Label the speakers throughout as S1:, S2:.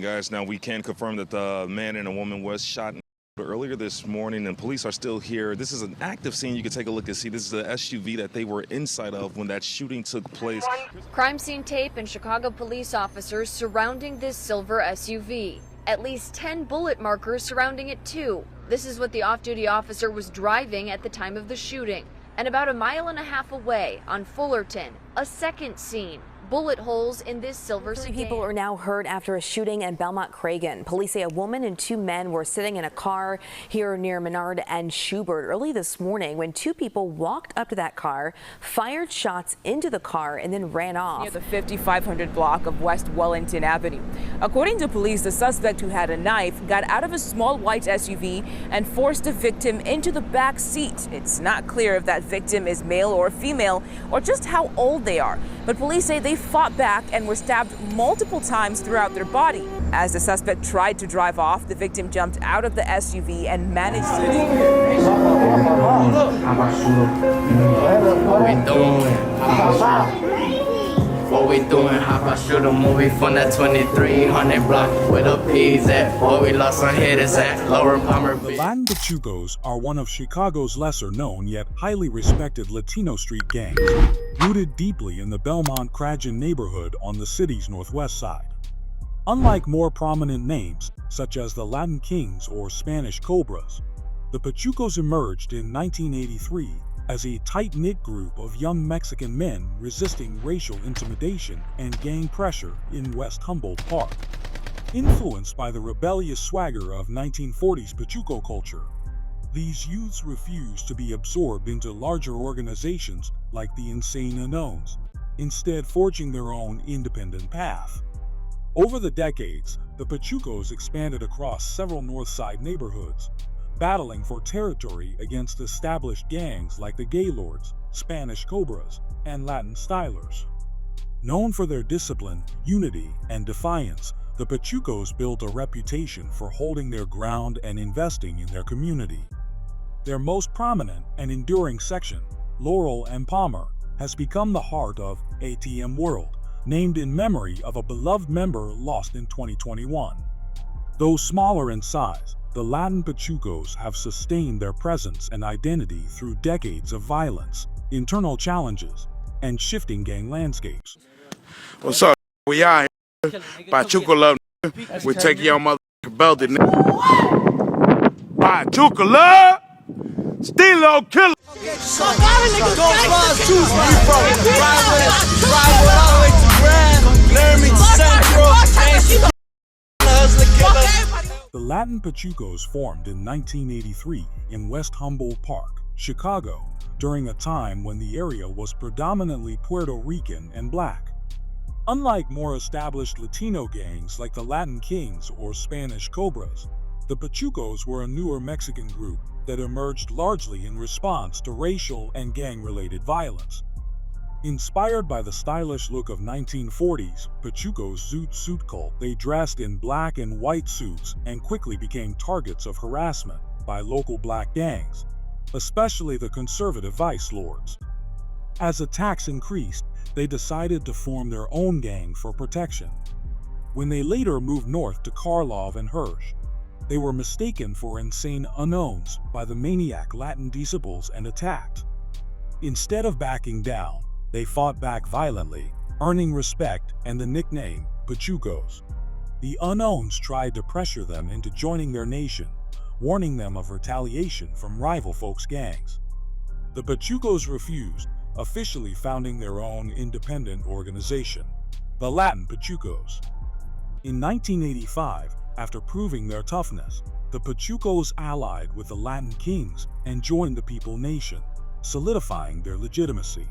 S1: Guys, now we can confirm that the man and a woman was shot earlier this morning, and police are still here. This is an active scene. You can take a look and see this is the SUV that they were inside of when that shooting took place.
S2: Crime scene tape and Chicago police officers surrounding this silver SUV. At least 10 bullet markers surrounding it too. This is what the off-duty officer was driving at the time of the shooting. And about a mile and a half away on Fullerton, a second scene. Bullet holes in this silver sedan.
S3: People are now hurt after a shooting in Belmont Cragin. Police say a woman and two men were sitting in a car here near Menard and Schubert early this morning when two people walked up to that car, fired shots into the car, and then ran off.
S4: Near the 5500 block of West Wellington Avenue. According to police, the suspect, who had a knife, got out of a small white SUV and forced the victim into the back seat. It's not clear if that victim is male or female or just how old they are, but police say they fought back and were stabbed multiple times throughout their body. As the suspect tried to drive off, the victim jumped out of the SUV and managed
S5: What we doing? How about shoot a movie from that 2300 block where the P's at? Where we lost our hitters at? Lower Palmer.
S6: The Latin Pachucos are one of Chicago's lesser known yet highly respected Latino street gangs, rooted deeply in the Belmont Cragin neighborhood on the city's northwest side. Unlike more prominent names, such as the Latin Kings or Spanish Cobras, the Pachucos emerged in 1983 as a tight-knit group of young Mexican men resisting racial intimidation and gang pressure in West Humboldt Park. Influenced by the rebellious swagger of 1940s Pachuco culture, these youths refused to be absorbed into larger organizations like the Insane Unknowns, instead forging their own independent path. Over the decades, the Pachucos expanded across several North Side neighborhoods, battling for territory against established gangs like the Gaylords, Spanish Cobras, and Latin Stylers. Known for their discipline, unity, and defiance, the Pachucos built a reputation for holding their ground and investing in their community. Their most prominent and enduring section, Laurel and Palmer, has become the heart of ATM World, named in memory of a beloved member lost in 2021. Though smaller in size, the Latin Pachucos have sustained their presence and identity through decades of violence, internal challenges, and shifting gang landscapes.
S7: What's up? We out here. Pachuco love. We take your motherfucking belt. Pachuco love. Stilo killer.
S6: The Latin Pachucos formed in 1983 in West Humboldt Park, Chicago, during a time when the area was predominantly Puerto Rican and black. Unlike more established Latino gangs like the Latin Kings or Spanish Cobras, the Pachucos were a newer Mexican group that emerged largely in response to racial and gang-related violence. Inspired by the stylish look of 1940s Pachuco's zoot-suit cult, they dressed in black and white suits and quickly became targets of harassment by local black gangs, especially the conservative vice lords. As attacks increased, they decided to form their own gang for protection. When they later moved north to Karlov and Hirsch, they were mistaken for Insane Unknowns by the Maniac Latin disciples and attacked. Instead of backing down, they fought back violently, earning respect and the nickname Pachucos. The Unknowns tried to pressure them into joining their nation, warning them of retaliation from rival folks' gangs. The Pachucos refused, officially founding their own independent organization, the Latin Pachucos. In 1985, after proving their toughness, the Pachucos allied with the Latin Kings and joined the People Nation, solidifying their legitimacy.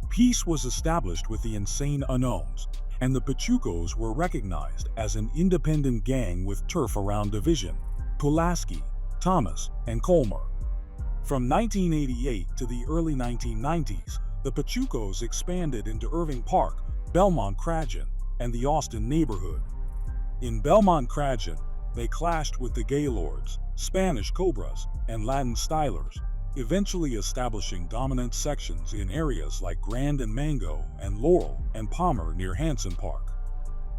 S6: Peace was established with the Insane Unknowns, and the Pachucos were recognized as an independent gang with turf around Division, Pulaski, Thomas, and Colmer. From 1988 to the early 1990s, the Pachucos expanded into Irving Park, Belmont Cragin, and the Austin neighborhood. In Belmont Cragin, they clashed with the Gaylords, Spanish Cobras, and Latin Stylers, eventually establishing dominant sections in areas like Grand and Mango and Laurel and Palmer near Hanson Park.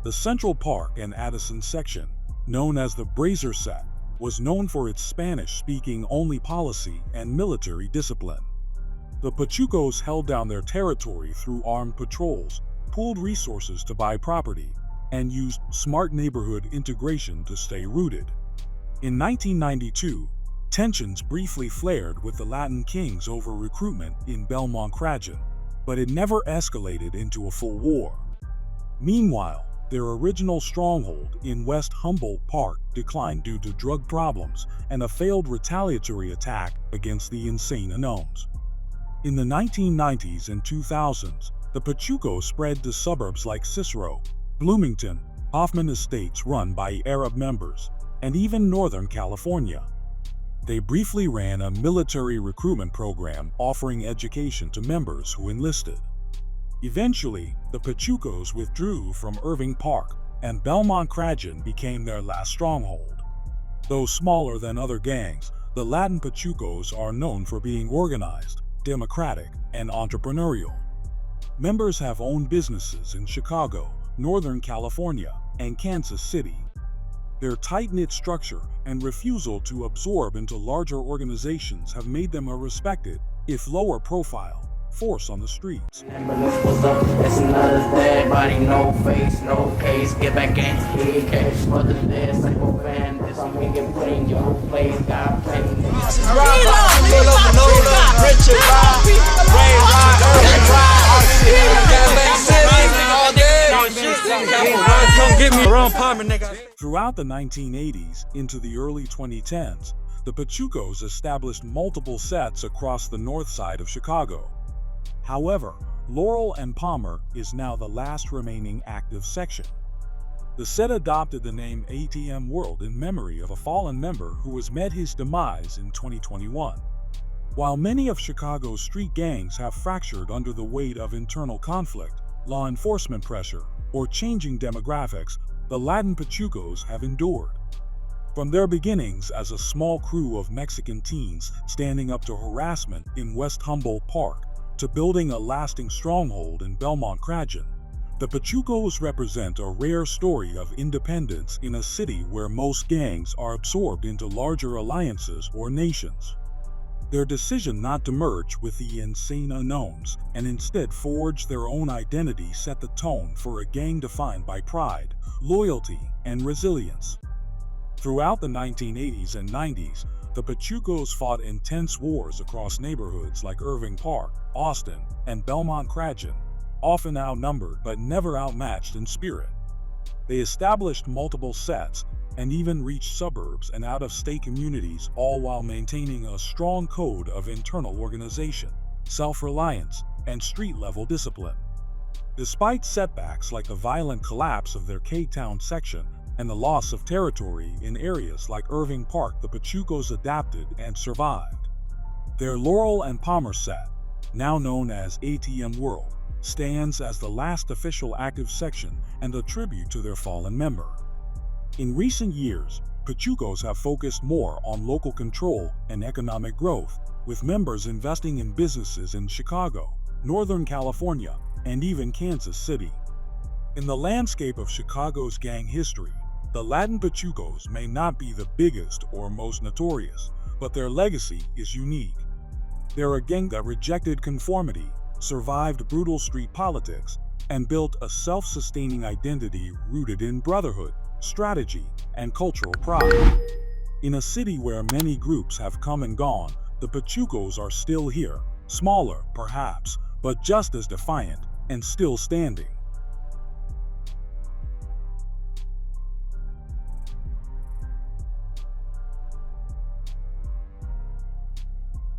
S6: The Central Park and Addison section, known as the Brazier Set, was known for its Spanish-speaking only policy and military discipline. The Pachucos held down their territory through armed patrols, pooled resources to buy property, and used smart neighborhood integration to stay rooted. In 1992, tensions briefly flared with the Latin Kings over recruitment in Belmont Cragin, but it never escalated into a full war. Meanwhile, their original stronghold in West Humboldt Park declined due to drug problems and a failed retaliatory attack against the insane unknowns. In the 1990s and 2000s, the Pachucos spread to suburbs like Cicero, Bloomington, Hoffman Estates run by Arab members, and even Northern California. They briefly ran a military recruitment program offering education to members who enlisted. Eventually, the Pachucos withdrew from Irving Park, and Belmont Cragin became their last stronghold. Though smaller than other gangs, the Latin Pachucos are known for being organized, democratic, and entrepreneurial. Members have owned businesses in Chicago, Northern California, and Kansas City. Their tight-knit structure and refusal to absorb into larger organizations have made them a respected, if lower profile, force on the streets.
S5: What's up? It's another day, body, no face, no case. Get back in, cash for the dead, psycho fan. This on me, get put in your place, God playing.
S6: Throughout the 1980s into the early 2010s, the Pachucos established multiple sets across the north side of Chicago. However, Laurel and Palmer is now the last remaining active section. The set adopted the name ATM World in memory of a fallen member who has met his demise in 2021. While many of Chicago's street gangs have fractured under the weight of internal conflict, law enforcement pressure, or changing demographics, the Latin Pachucos have endured. From their beginnings as a small crew of Mexican teens standing up to harassment in West Humboldt Park, to building a lasting stronghold in Belmont Cragin, the Pachucos represent a rare story of independence in a city where most gangs are absorbed into larger alliances or nations. Their decision not to merge with the insane unknowns and instead forge their own identity set the tone for a gang defined by pride, loyalty, and resilience. Throughout the 1980s and 90s, the Pachucos fought intense wars across neighborhoods like Irving Park, Austin, and Belmont Cragin, often outnumbered but never outmatched in spirit. They established multiple sets and even reached suburbs and out-of-state communities, all while maintaining a strong code of internal organization, self-reliance, and street-level discipline. Despite setbacks like the violent collapse of their K-Town section and the loss of territory in areas like Irving Park, the Pachucos adapted and survived. Their Laurel and Palmer set, now known as ATM World, stands as the last official active section and a tribute to their fallen member. In recent years, Pachucos have focused more on local control and economic growth, with members investing in businesses in Chicago, Northern California, and even Kansas City. In the landscape of Chicago's gang history, the Latin Pachucos may not be the biggest or most notorious, but their legacy is unique. They're a gang that rejected conformity, survived brutal street politics, and built a self-sustaining identity rooted in brotherhood, strategy, and cultural pride. In a city where many groups have come and gone, the Pachucos are still here, smaller, perhaps, but just as defiant, and still standing.